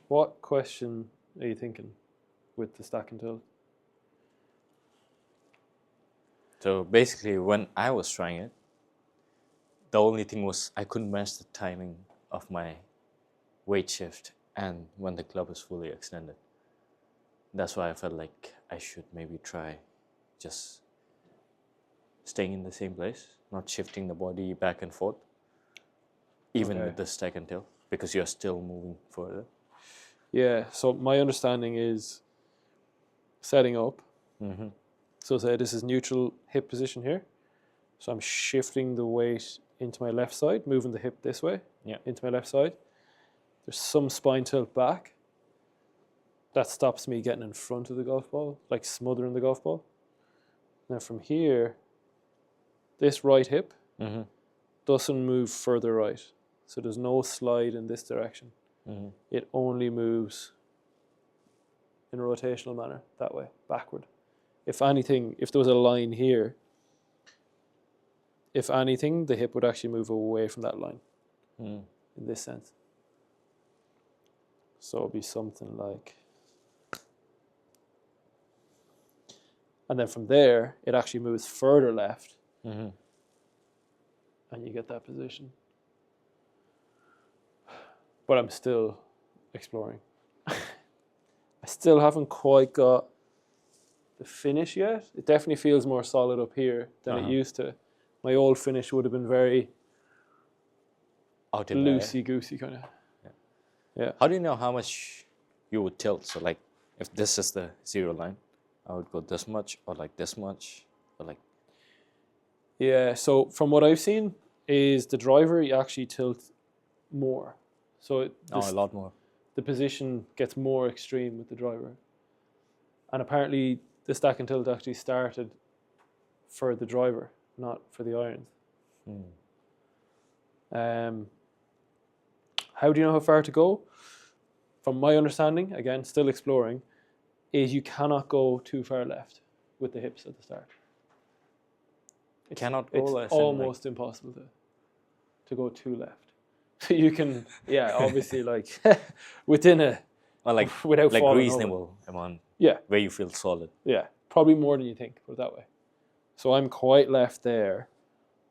What question are you thinking with the stack and tilt? So basically, when I was trying it, the only thing was I couldn't match the timing of my weight shift and when the club is fully extended. That's why I felt like I should maybe try just staying in the same place, not shifting the body back and forth, even with the stack and tilt, because you're still moving further. Yeah, so my understanding is setting up. Mm-hmm. So say this is neutral hip position here. So I'm shifting the weight into my left side, moving the hip this way into my left side. There's some spine tilt back. That stops me getting in front of the golf ball, like smothering the golf ball. Now from here, this right hip doesn't move further right. So there's no slide in this direction. Mm-hmm. It only moves in a rotational manner, that way, backward. If anything, if there was a line here, if anything, the hip would actually move away from that line in this sense. So it'd be something like, and then from there, it actually moves further left, and you get that position. But I'm still exploring. I still haven't quite got the finish yet. It definitely feels more solid up here than it used to. My old finish would have been very loosey-goosey kind of. Yeah. How do you know how much you would tilt? So like, if this is the zero line, I would go this much, or like this much, or like. Yeah. So from what I've seen, is the driver you actually tilt more. So a lot more. The position gets more extreme with the driver, and apparently the stack and tilt actually started for the driver, not for the irons. How do you know how far to go? From my understanding, again, still exploring, is you cannot go too far left with the hips at the start. It's almost impossible to go too left. So you can, obviously, like within without like falling reasonable over. amount. Yeah, where you feel solid. Yeah, probably more than you think. Put it that way. So I'm quite left there.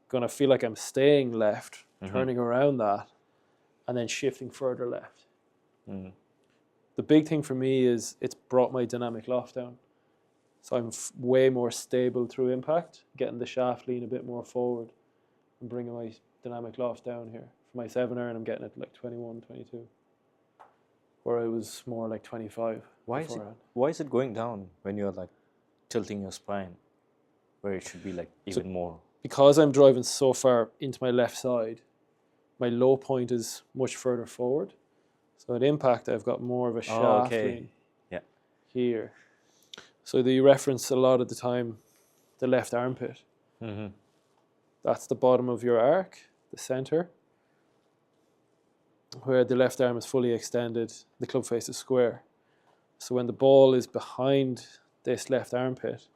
Gonna feel like I'm staying left, turning around that, and then shifting further left. The big thing for me is it's brought my dynamic loft down. So I'm way more stable through impact, getting the shaft lean a bit more forward and bringing my dynamic loft down here. For my 7-iron, I'm getting it like 21, 22. Where it was more like 25. Why is it going down when you're like tilting your spine, where it should be like even more? Because I'm driving so far into my left side, my low point is much further forward. So at impact, I've got more of a shaft lean here. So you reference a lot of the time the left armpit. That's the bottom of your arc, the center, where the left arm is fully extended, the club face is square. So when the ball is behind this left armpit,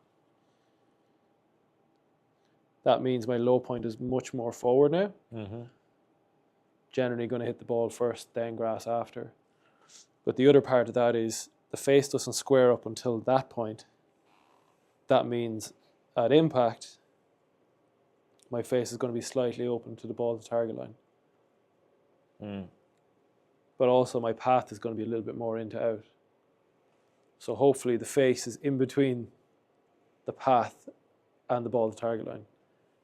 that means my low point is much more forward now. Generally going to hit the ball first, then grass after. But the other part of that is the face doesn't square up until that point. That means at impact, my face is going to be slightly open to the ball to target line. But also my path is going to be a little bit more into out. So hopefully the face is in between the path and the ball to target line,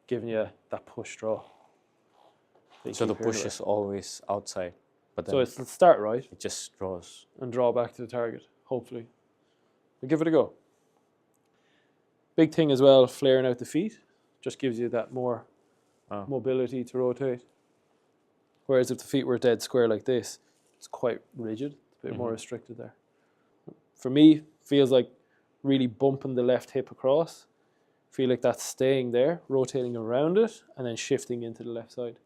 giving you that push draw. So the push is always outside, but then so it's start right. It just draws and draw back to the target. Hopefully, we'll give it a go. Big thing as well, flaring out the feet just gives you that more mobility to rotate. Whereas if the feet were dead square like this, it's quite rigid, a bit more restricted there. For me, feels like really bumping the left hip across. Feel like that's staying there, rotating around it, and then shifting into the left side.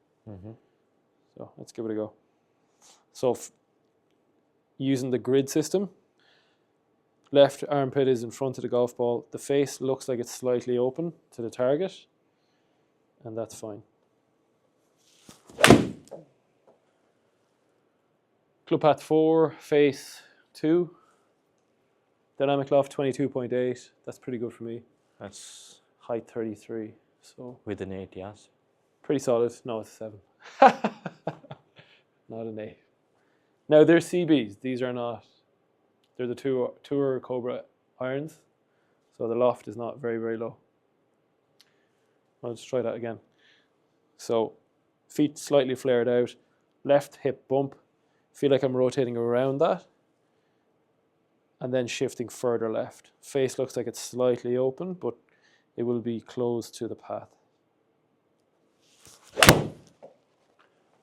So let's give it a go. So using the grid system, left armpit is in front of the golf ball. The face looks like it's slightly open to the target, and that's fine. Club path 4, face 2. Dynamic loft 22.8. That's pretty good for me. That's Height 33. So within 8 yards. pretty solid. No, it's a 7. Not an 8. Now they're CBs. These are not. They're the Tour Cobra irons. So the loft is not very, very low. I'll just try that again. So feet slightly flared out. Left hip bump. Feel like I'm rotating around that. And then shifting further left. Face looks like it's slightly open, but it will be closed to the path.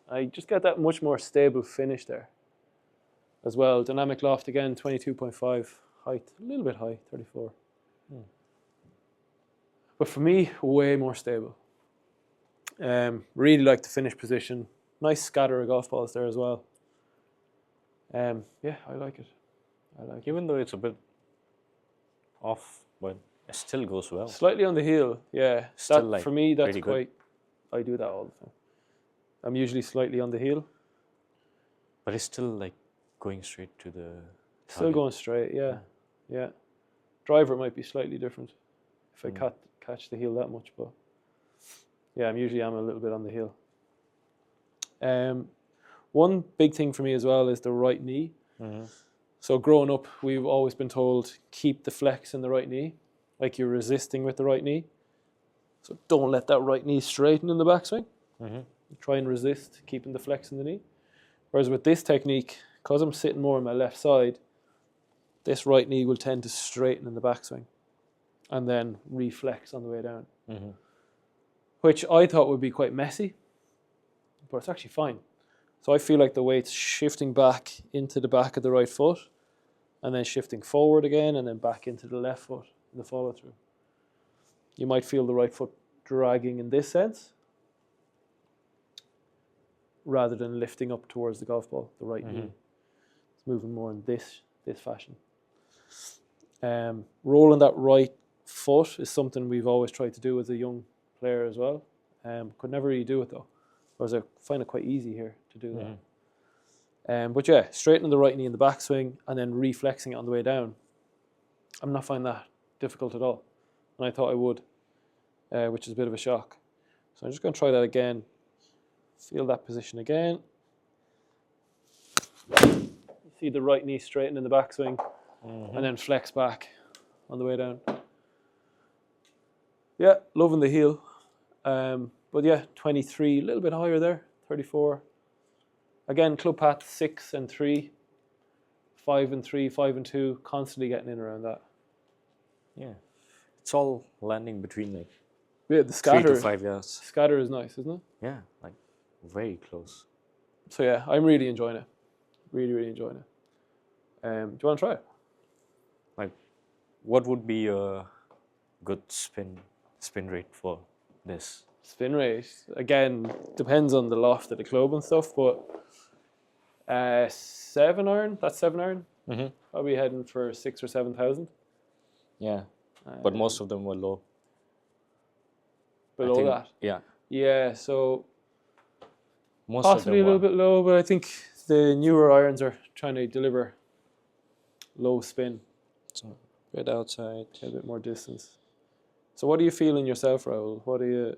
I just get that much more stable finish there. As well, dynamic loft again, 22.5. Height, a little bit high, 34. But for me, way more stable. Really like the finish position. Nice scatter of golf balls there as well. Yeah, I like it. Even though it's a bit off, but it still goes well. Slightly on the heel, yeah. Still That, like for me, that's pretty quite. good. I do that all the time. I'm usually slightly on the heel. But it's still like going straight to the Still target. going straight, yeah. Driver might be slightly different if I catch the heel that much, but yeah, I'm a little bit on the heel. One big thing for me as well is the right knee. So growing up, we've always been told keep the flex in the right knee, like you're resisting with the right knee. So don't let that right knee straighten in the backswing. Try and resist keeping the flex in the knee. Whereas with this technique, because I'm sitting more on my left side, this right knee will tend to straighten in the backswing and then reflex on the way down, which I thought would be quite messy, but it's actually fine. So I feel like the weight's shifting back into the back of the right foot and then shifting forward again and then back into the left foot in the follow through. You might feel the right foot dragging in this sense rather than lifting up towards the golf ball, the right knee. It's moving more in this fashion. Rolling that right foot is something we've always tried to do as a young player as well. Could never really do it though. Whereas I find it quite easy here to do that. But yeah, straightening the right knee in the backswing and then reflexing it on the way down. I'm not finding that difficult at all. And I thought I would, which is a bit of a shock. So I'm just going to try that again. Feel that position again. See the right knee straighten in the backswing and then flex back on the way down. Yeah, loving the heel. But yeah, 23, a little bit higher there, 34. Again, club path 6 and 3, 5 and 3, 5 and 2, constantly getting in around that. Yeah, it's all landing between like Yeah, the scatter, 3 to 5 yards. Scatter is nice, isn't it? Yeah, like very close. So yeah, I'm really enjoying it. Really, really enjoying it. Do you want to try it? Like, what would be a good spin rate for this? Spin rate, again, depends on the loft of the club and stuff, but 7 iron, that's 7 iron. Probably heading for 6,000 or 7,000. Yeah, but most of them were low. Below that? Yeah. Yeah, so Most possibly a of them little bit low, but I think the newer irons are trying to deliver low spin. So, bit outside. A bit more distance. So what are you feeling yourself, Rahul?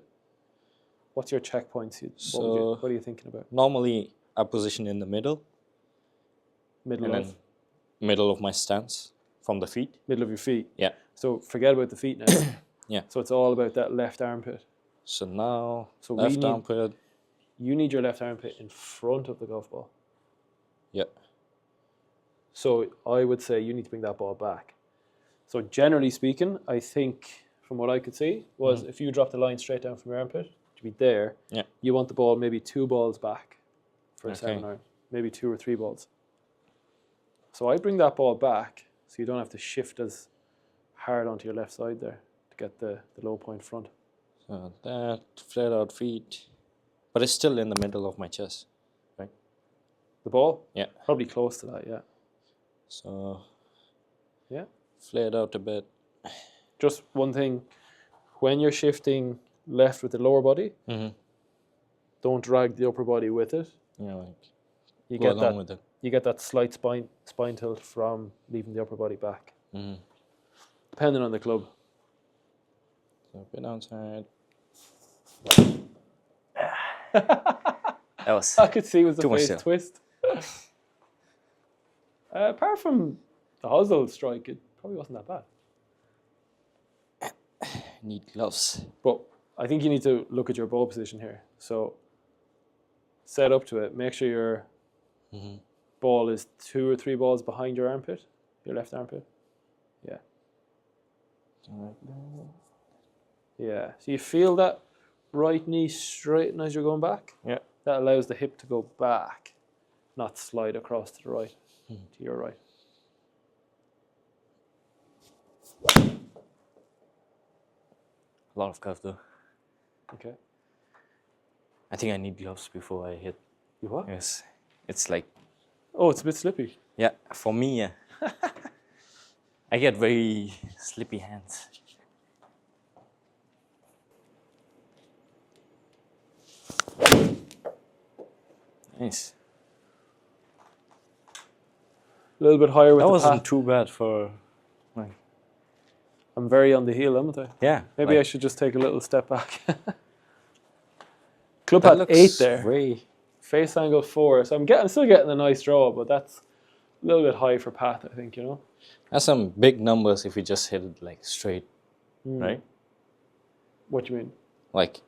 What's your checkpoints? What are you thinking about? Normally, I position in the middle. Middle of my stance from the feet. Middle of your feet. Yeah. So forget about the feet now. Yeah. So it's all about that left armpit. So now, So left armpit. You need your left armpit in front of the golf ball. Yeah. So I would say you need to bring that ball back. So generally speaking, I think from what I could see was if you drop the line straight down from your armpit to be there, you want the ball maybe 2 balls back for a 7 iron, maybe 2 or 3 balls. So I bring that ball back so you don't have to shift as hard onto your left side there to get the low point front. So that flared out feet, but it's still in the middle of my chest, right? The ball? Yeah. Probably close to that, yeah. So yeah, flared out a bit. Just one thing, when you're shifting left with the lower body, don't drag the upper body with it. Yeah, like You go get along that. with it. You get that slight spine tilt from leaving the upper body back, Mm-hmm. depending on the club. So a bit outside. I That was could see it was a too much face still. twist. Apart from the Hosel strike, it probably wasn't that bad. Need gloves. But I think you need to look at your ball position here. So set up to it. Make sure your ball is 2 or 3 balls behind your armpit, your left armpit. Yeah. Yeah. So you feel that right knee straighten as you're going back? Yeah. That allows the hip to go back, not slide across to the right, to your right. A lot of curve though. Okay. I think I need gloves before I hit. You what? Yes. It's like, Oh, it's a bit slippy. yeah, for me, yeah. I get very slippy hands. Nice. A little bit higher with That the wasn't path. too bad for, like, I'm very on the heel, haven't I? yeah. Maybe like, I should just take a little step back. Club that had looks 8 there. very, Face angle 4. So I'm still getting a nice draw, but that's a little bit high for path, I think, you know? that's some big numbers if you just hit it like straight, right? What do you mean? Like,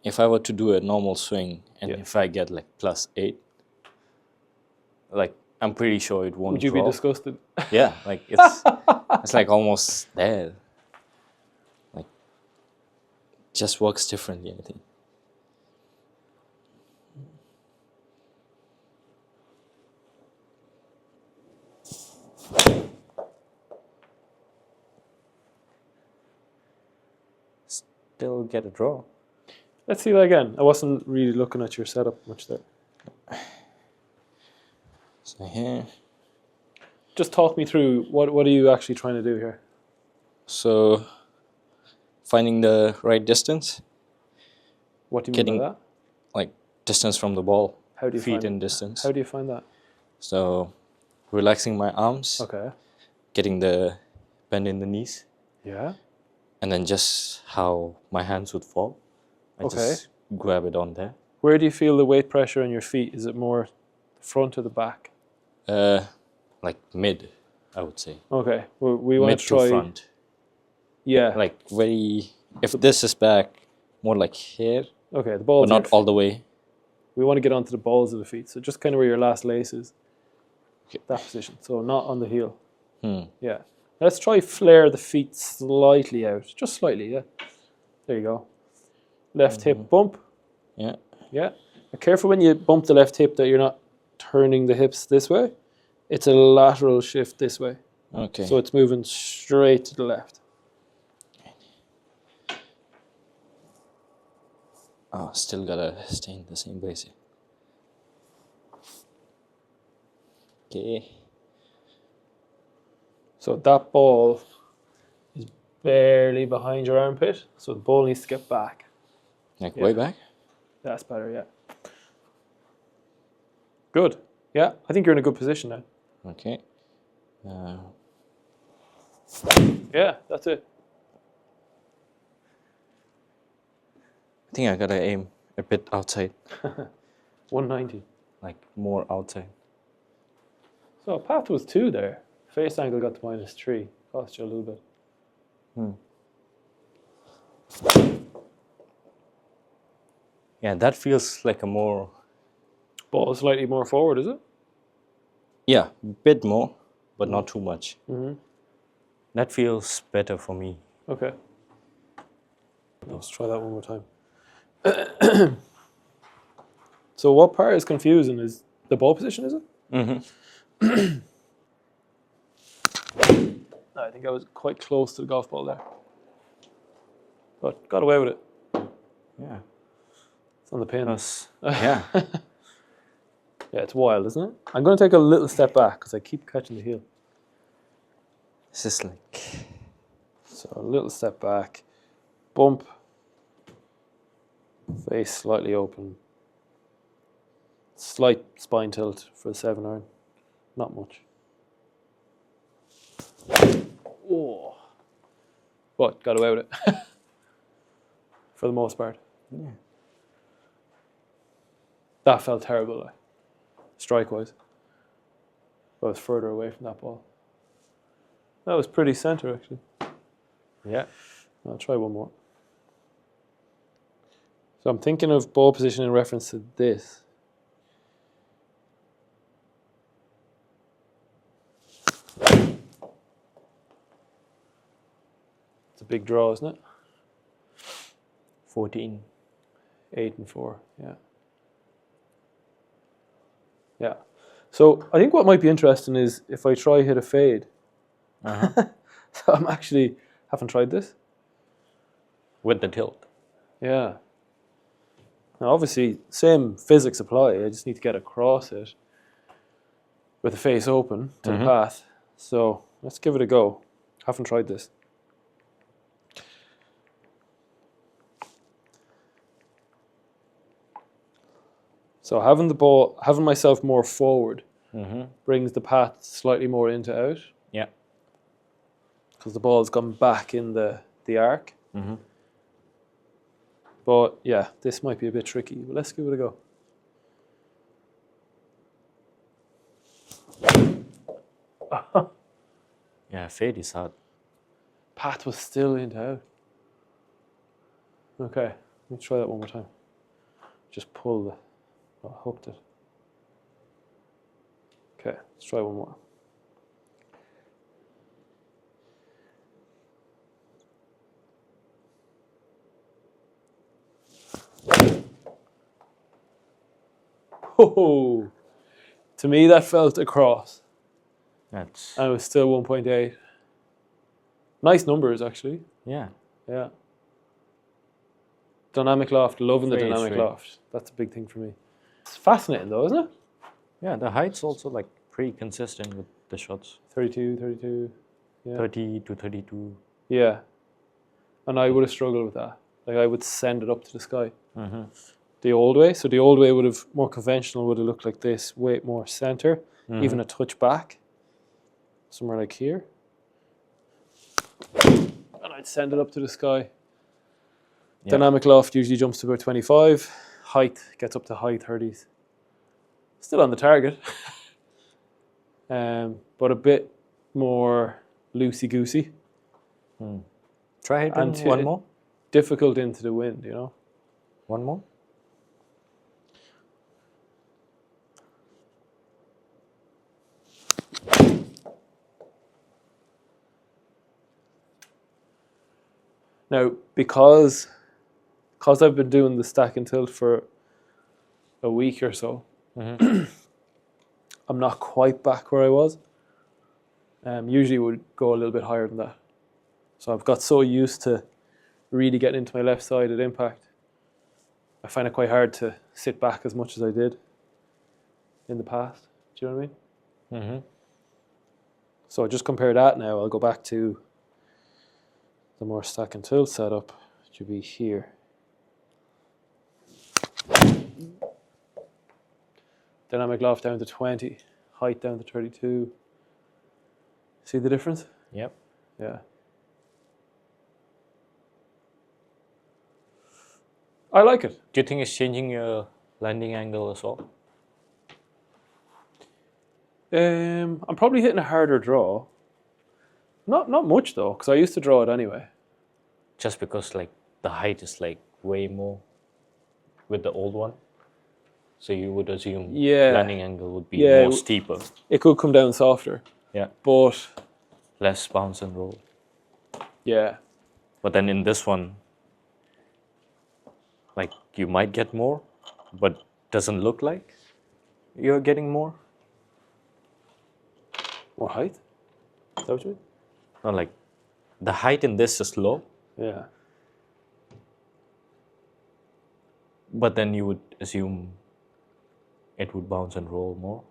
if I were to do a normal swing and Yeah. if I get like +8, like, I'm pretty sure it won't Would you draw. be disgusted? Yeah, like it's like almost there. Like, just works differently, I think. Still get a draw. Let's see that again. I wasn't really looking at your setup much there. So here. Just talk me through what are you actually trying to do here? So finding the right distance, What do you mean getting by that? like distance from the ball, How do you feet find in distance. How do you find that? So relaxing my arms, Okay. getting the bend in the knees, Yeah. and then just how my hands would fall. I Okay. just grab it on there. Where do you feel the weight pressure on your feet? Is it more the front or the back? Like mid, I would say. Okay. Well, we want Mid to try. to front. Yeah. Like very, if this is back, more like here, Okay. The balls. but not all the way. We want to get onto the balls of the feet. So just kind of where your last lace is. Okay. That position. So not on the heel. Hmm. Yeah. Let's try flare the feet slightly out. Just slightly, yeah. There you go. Left hip bump. Yeah. Yeah. Be careful when you bump the left hip that you're not turning the hips this way. It's a lateral shift this way. Okay. So it's moving straight to the left. Oh, still gotta stay in the same place. Okay. So that ball is barely behind your armpit. So the ball needs to get back. Like Yeah. way back? That's better, yeah. Good. Yeah, I think you're in a good position now. Okay. Yeah, that's it. I think I gotta aim a bit outside, 190. like more outside. So path was 2 there. Face angle got to -3. Cost you a little bit. Yeah, that feels like a more, Ball slightly more forward, is it? yeah, bit more, but not too much. Mm-hmm. That feels better for me. Okay. Let's try that one more time. So what part is confusing is the ball position, is it? Mm-hmm. I think I was quite close to the golf ball there. But got away with it. Yeah. It's on the pin. Yeah. Yeah, it's wild, isn't it? I'm going to take a little step back because I keep catching the heel. This is like, So a little step back, bump, face slightly open, Slight spine tilt for the 7-iron. Not much. Oh. But got away with it. For the most part. Yeah. That felt terrible, like, strike-wise. I was further away from that ball. That was pretty centre, actually. Yeah. I'll try one more. So I'm thinking of ball position in reference to this. It's a big draw, isn't it? 14. 8 and 4, yeah. Yeah. So I think what might be interesting is if I try hit a fade. Uh-huh. So I'm actually, haven't tried this. With the tilt. Yeah. Now obviously, same physics apply. I just need to get across it with the face open to the path. So let's give it a go. Haven't tried this. So having myself more forward brings the path slightly more into out. Yeah. Because the ball's gone back in the arc. But yeah, this might be a bit tricky. But let's give it a go. Yeah, fade is hard. Path was still into out. Okay, let me try that one more time. Just pull the... Oh, I hooked it. Okay, let's try one more. Oh, to me that felt across. That's... And it was still 1.8. Nice numbers, actually. Yeah. Yeah. Dynamic loft, loving the Very dynamic straight. loft. That's a big thing for me. It's fascinating though, isn't it? Yeah, the height's also like pretty consistent with the shots. 32, 32. Yeah. 30 to 32. Yeah. And I would have struggled with that. Like I would send it up to the sky. The old way. So the old way would have, more conventional, would have looked like this, way more center, even a touch back. Somewhere like here. And I'd send it up to the sky. Yeah. Dynamic loft usually jumps to about 25. Height gets up to high 30s. Still on the target. But a bit more loosey-goosey. Try hitting And one more. Difficult into the wind, you know. One more. Now, because I've been doing the stack and tilt for a week or so, I'm not quite back where I was. Usually would go a little bit higher than that. So I've got so used to really getting into my left side at impact. I find it quite hard to sit back as much as I did in the past. Do you know what I mean? So I just compare that now. I'll go back to the more stack and tilt setup, which would be here. Dynamic loft down to 20, height down to 32. See the difference? Yep. Yeah. I like it. Do you think it's changing your landing angle as well? I'm probably hitting a harder draw. Not much though, because I used to draw it anyway. Just because like the height is like way more with the old one. So you would assume landing angle would be more steeper. It could come down softer. Yeah. But less bounce and roll. Yeah. But then in this one, like you might get more, but doesn't look like you're getting more. More height? Is that what you mean? No, like the height in this is low. Yeah. But then you would assume it would bounce and roll more.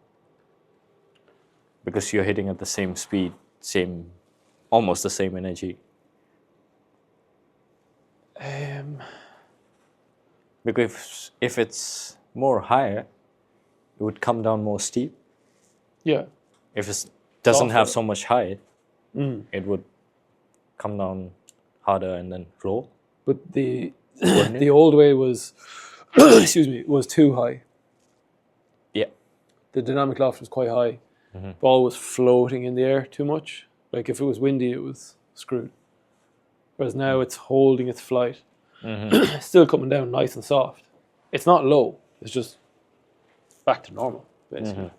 Because you're hitting at the same speed, almost the same energy. Because if it's more higher, it would come down more steep. Yeah. If it doesn't have Softer. so much height, Mm. it would come down harder and then roll. But the Wouldn't the it? old way was, excuse me, was too high. Yeah. The dynamic loft was quite high. Mhm. Ball was floating in the air too much. Like if it was windy, it was screwed. Whereas now it's holding its flight, Mm-hmm. still coming down nice and soft. It's not low. It's just back to normal, basically.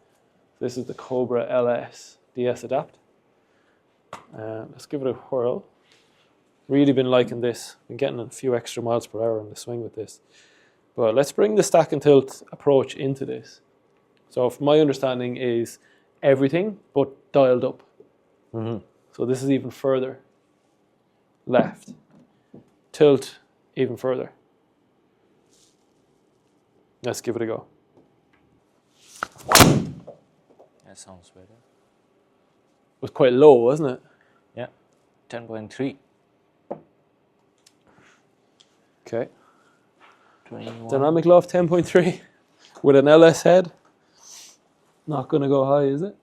This is the Cobra LS DS Adapt. Let's give it a whirl. Really been liking this. Been getting a few extra miles per hour in the swing with this. But let's bring the stack and tilt approach into this. So from my understanding is everything but dialed up. Mm-hmm. So this is even further left. Tilt even further. Let's give it a go. That sounds better. It was quite low, wasn't it? Yeah. 10.3. Okay. 21. Dynamic loft 10.3 with an LS head. Not going to go high, is it?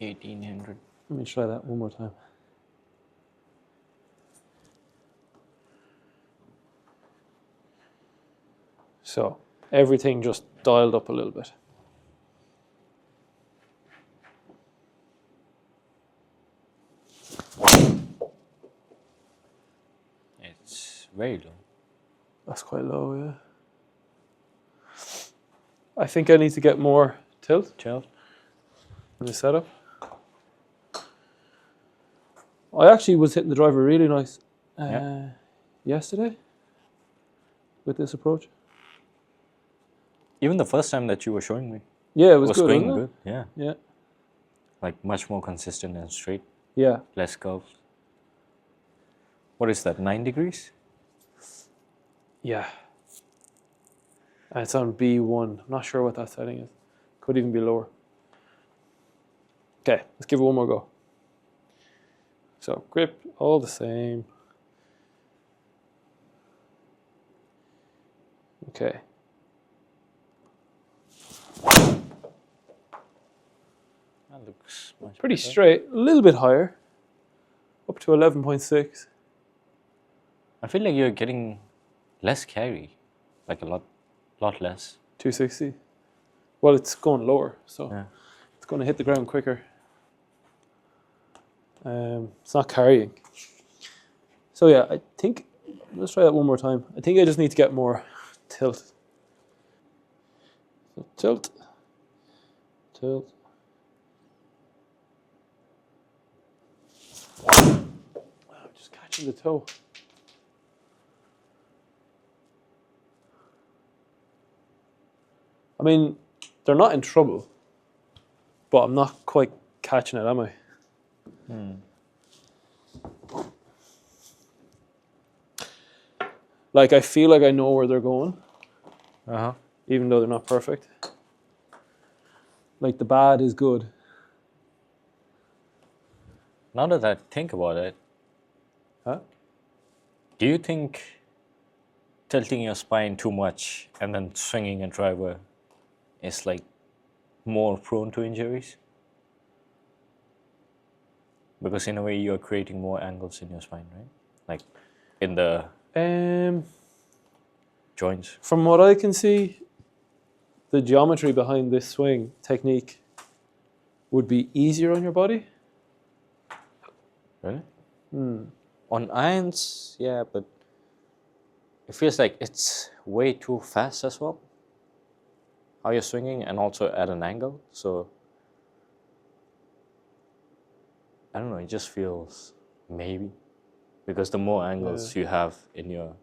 1800. Let me try that one more time. So everything just dialed up a little bit. It's very low. That's quite low, yeah. I think I need to get more tilt Tilt. in the setup. I actually was hitting the driver really nice yesterday with this approach. Even the first time that you were showing me Yeah, it was was good, going wasn't good. Yeah. it? Yeah. Like much more consistent and straight. Yeah. Less curves. What is that? 9 degrees? Yeah. And it's on B1. I'm not sure what that setting is. Could even be lower. Okay, let's give it one more go. So grip, all the same. Okay. That looks much Pretty better. straight, a little bit higher. Up to 11.6. I feel like you're getting less carry. Like a lot less. 260. Well, it's going lower, so Yeah. it's going to hit the ground quicker. It's not carrying. So yeah, I think, let's try that one more time. I think I just need to get more tilt. So tilt, tilt. I'm just catching the toe. I mean, they're not in trouble, but I'm not quite catching it, am I? Like, I feel like I know where they're going, Uh-huh. even though they're not perfect. Like, the bad is good. Now that I think about it, Huh? do you think tilting your spine too much and then swinging a driver is like more prone to injuries? Because in a way you're creating more angles in your spine, right? Like in the joints. From what I can see, the geometry behind this swing technique would be easier on your body. Really? On irons, yeah, but it feels like it's way too fast as well. How you're swinging and also at an angle. So I don't know, it just feels maybe. Because the more angles you have in your,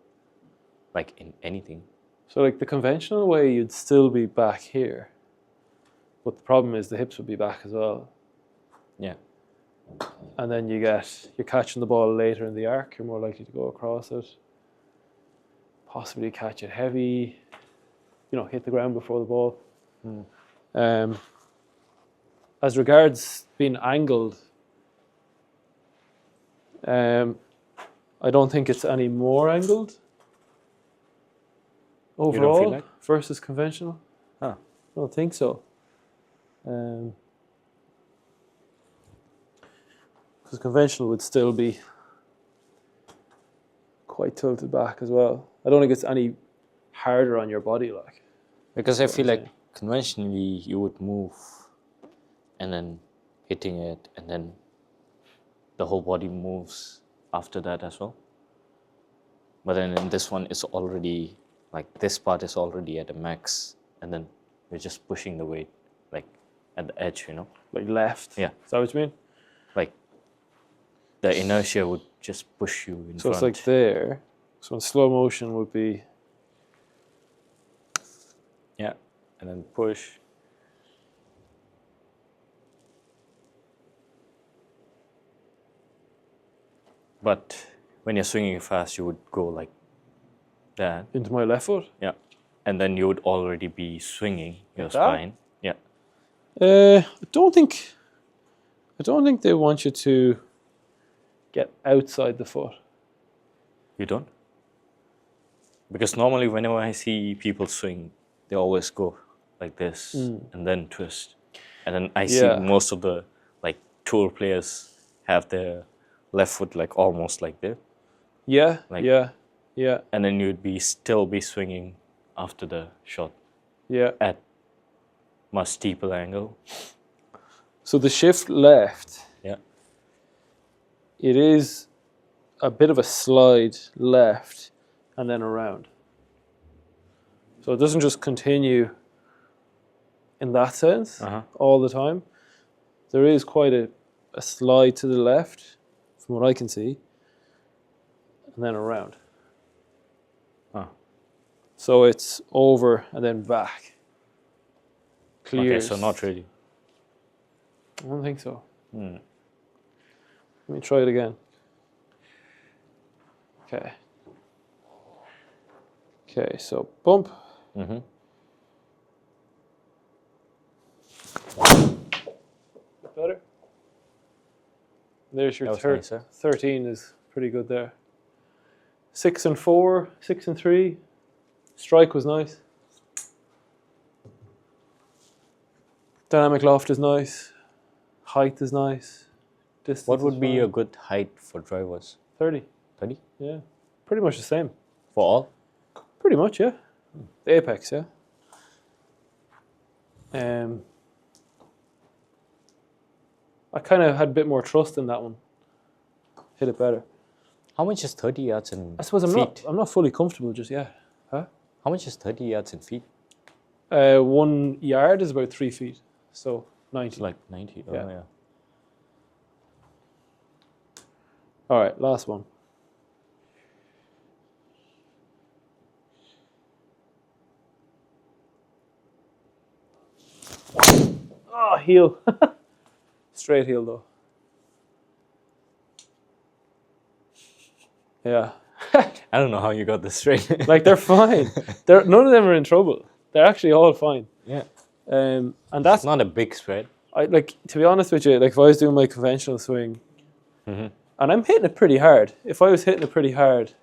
like in anything. So like the conventional way, you'd still be back here. But the problem is the hips would be back as well. Yeah. And then you're catching the ball later in the arc, you're more likely to go across it. Possibly catch it heavy, hit the ground before the ball. As regards being angled, I don't think it's any more angled overall feel like? versus conventional. Huh. I don't think so. Because conventional would still be quite tilted back as well. I don't think it's any harder on your body, like. Because I That's what feel I'm like saying. conventionally you would move and then hitting it, and then the whole body moves after that as well. But then in this one, it's already like this part is already at a max, and then you're just pushing the weight like at the edge, you know? Like left. Yeah. Is that what you mean? Like the inertia would just push you in So front. it's like there. So in slow motion would be. Yeah, and then push. But when you're swinging fast, you would go like that. Into my left foot. Yeah. And then you would already be swinging your Like that? spine. Yeah. I don't think they want you to get outside the foot. You don't? Because normally whenever I see people swing, they always go like this and then twist. And then I see Yeah. most of the like tour players have their left foot like almost like this. Yeah, Like- yeah, yeah, And then you'd be still be swinging after the shot yeah. at much steeper angle. So the shift left, Yeah. it is a bit of a slide left and then around. So it doesn't just continue in that sense all the time. There is quite a slide to the left, from what I can see, and then around. Oh. So it's over and then back. Okay, Clears. so not really. I don't think so. Hmm. Let me try it again. Okay. Okay, so bump. Mm-hmm. Better. There's your That was nice, huh? 13 is pretty good there. 6 and 4, 6 and 3. Strike was nice. Dynamic loft is nice. Height is nice. Distance What would is be fine. a good height for drivers? 30. 30? Yeah. Pretty much the same. For all? Pretty much, yeah. The apex, yeah. I kind of had a bit more trust in that one. Hit it better. How much is 30 yards in I suppose feet? I'm not fully comfortable just yet. Huh? How much is 30 yards in feet? 1 yard is about 3 feet, so 90. It's like 90. Yeah. Oh, yeah. All right, last one. Oh, heel. Straight heel though. Yeah. I don't know how you got this straight. Like they're fine. None of them are in trouble. They're actually all fine. yeah. And It's that's not a big spread. I like to be honest with you. Like if I was doing my conventional swing, Mm-hmm. and I'm hitting it pretty hard. If I was hitting it pretty hard,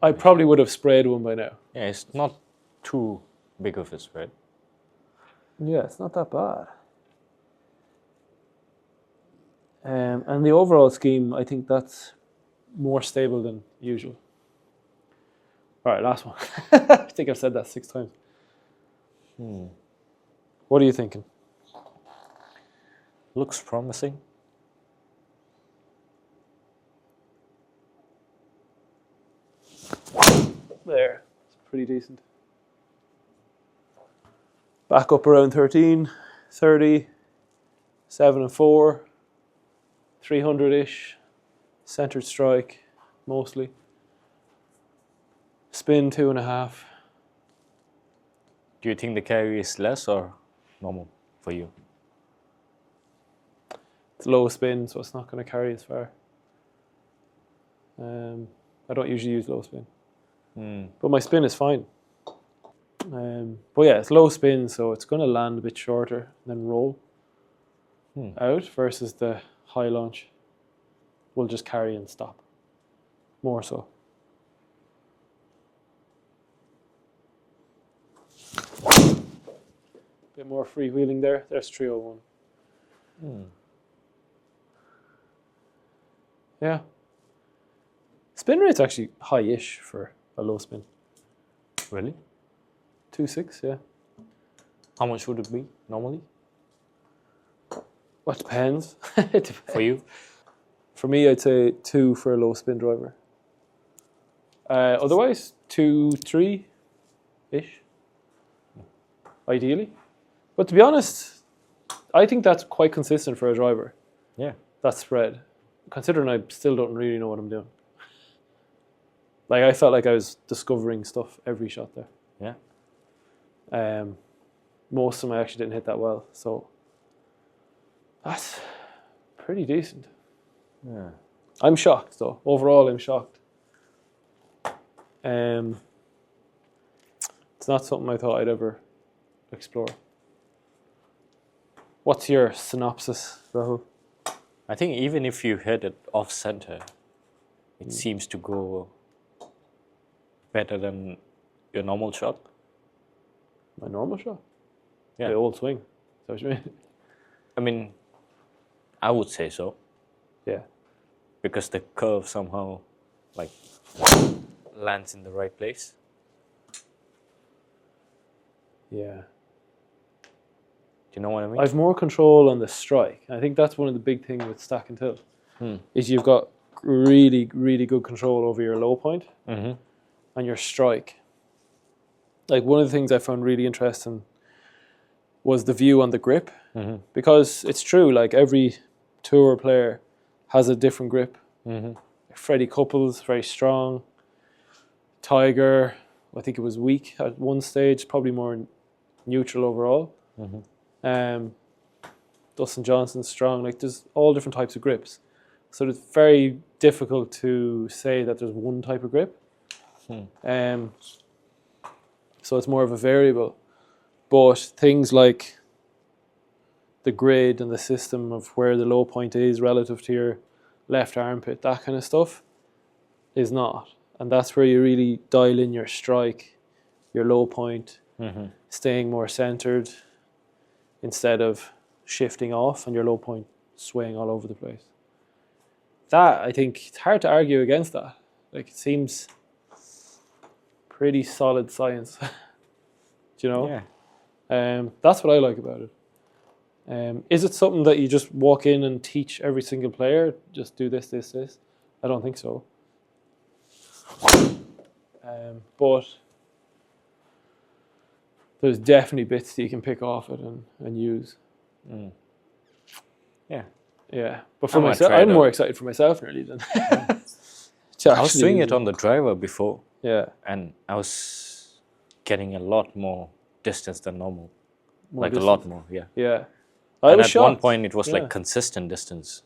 I probably would have sprayed one by now. Yeah, it's not too big of a spread. Yeah, it's not that bad. And the overall scheme, I think that's more stable than usual. All right, last one. I think I've said that 6 times. What are you thinking? Looks promising. There, it's pretty decent. Back up around 13, 30, 7 and 4, 300-ish, centered strike, mostly. Spin 2.5. Do you think the carry is less or normal for you? It's low spin, so it's not going to carry as far. I don't usually use low spin, but my spin is fine. But yeah, it's low spin, so it's going to land a bit shorter and then roll out versus the high launch. Will just carry and stop. More so. bit more freewheeling there. There's 301. Yeah. Spin rate's actually high-ish for a low spin. Really? 2.6, yeah. How much would it be normally Well, it depends. It depends. for you? For me, I'd say 2 for a low spin driver. Otherwise, 2, 3-ish, ideally. But to be honest, I think that's quite consistent for a driver, Yeah. that spread, considering I still don't really know what I'm doing. Like, I felt like I was discovering stuff every shot there. Yeah. Most of them I actually didn't hit that well, so that's pretty decent. Yeah. I'm shocked, though. Overall, I'm shocked. It's not something I thought I'd ever explore. What's your synopsis, Rahul? I think even if you hit it off center, it seems to go better than your normal shot. My normal shot? Yeah. The old swing. Is that what you mean? I mean, I would say so. Yeah. Because the curve somehow like lands in the right place. Yeah. Do you know what I mean? I've more control on the strike. I think that's one of the big things with stack and tilt. Is you've got really, really good control over your low point and your strike. Like, one of the things I found really interesting was the view on the grip, because it's true, like, every tour player has a different grip. Freddie Couples, very strong. Tiger, I think it was weak at one stage, probably more neutral overall. Dustin Johnson's strong. Like, there's all different types of grips, so it's very difficult to say that there's one type of grip. So it's more of a variable. But things like the grid and the system of where the low point is relative to your left armpit, that kind of stuff, is not. And that's where you really dial in your strike, your low point, staying more centered instead of shifting off and your low point swaying all over the place. That, I think, it's hard to argue against that. Like, it seems pretty solid science. Do you know? Yeah. That's what I like about it. Is it something that you just walk in and teach every single player, just do this, this, this? I don't think so. But there's definitely bits that you can pick off it and use. Yeah. Yeah. But for I might myself, try it I'm out. more excited for myself nearly than. I was doing it on the driver before, Yeah. and I was getting a lot more distance than normal. More like distance. a lot more, yeah. Yeah. I And was at shocked. one point, it was Yeah. like consistent distance.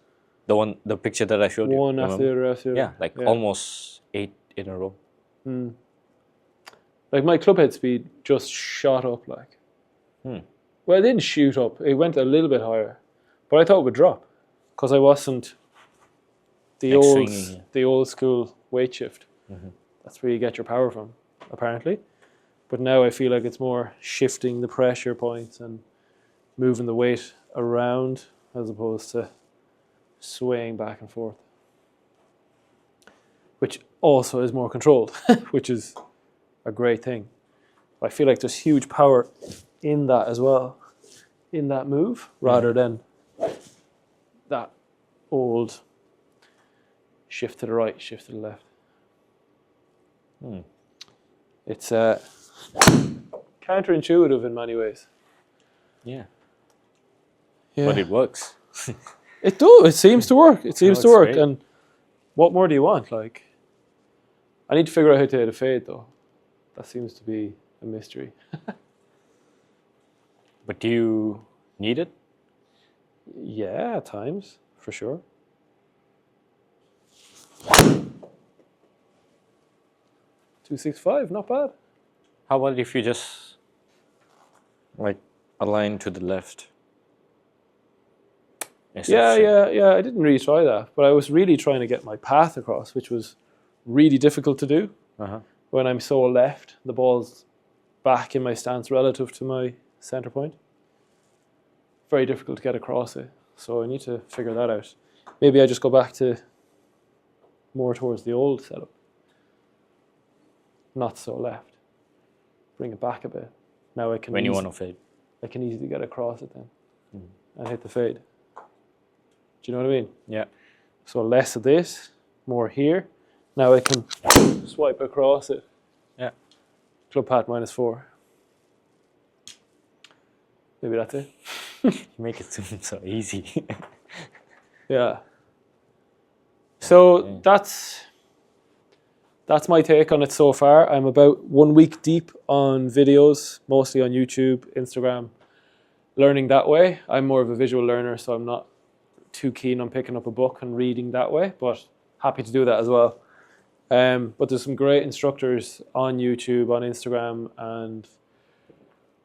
The picture that I showed you. One after the remember? other after the Yeah, other. like almost 8 in a row. Like, my club head speed just shot up, like. Well, it didn't shoot up. It went a little bit higher, but I thought it would drop because I wasn't the Like old swinging, yeah. the old school weight shift. That's where you get your power from, apparently. But now I feel like it's more shifting the pressure points and moving the weight around as opposed to swaying back and forth, which also is more controlled, which is a great thing. I feel like there's huge power in that as well, in that move, rather than that old shift to the right, shift to the left. It's counterintuitive in many ways. Yeah. Yeah. But it works. It does. It seems to work. It seems to it's work. great. And what more do you want? Like, I need to figure out how to hit a fade, though. That seems to be a mystery. But do you need it? Yeah, at times, for sure. .265, not bad. How about if you just like align to the left? instead of Yeah. I didn't really try that, but I was really trying to get my path across, which was really difficult to do when I'm so left. The ball's back in my stance relative to my center point. very difficult to get across it. So I need to figure that out. Maybe I just go back to more towards the old setup. Not so left. Bring it back a bit. Now I can. When you want to fade. I can easily get across it then, and hit the fade. Do you know what I mean? Yeah. So less of this, more here. Now I can swipe across it. Yeah. Club pad -4. Maybe that's it. You make it seem so easy. Yeah. So that's my take on it so far. I'm about 1 week deep on videos, mostly on YouTube, Instagram, learning that way. I'm more of a visual learner, so I'm not too keen on picking up a book and reading that way, but happy to do that as well. But there's some great instructors on YouTube, on Instagram, and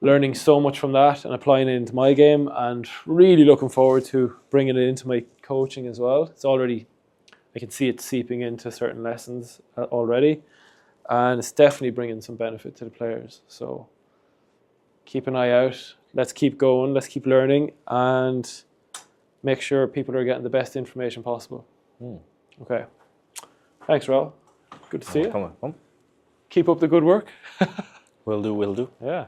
learning so much from that and applying it into my game, and really looking forward to bringing it into my coaching as well. It's already, I can see it seeping into certain lessons already, and it's definitely bringing some benefit to the players. So keep an eye out. Let's keep going. Let's keep learning and make sure people are getting the best information possible. Okay. Thanks, Rahul. Good to see you. Come on. Keep up the good work. Will do. Yeah.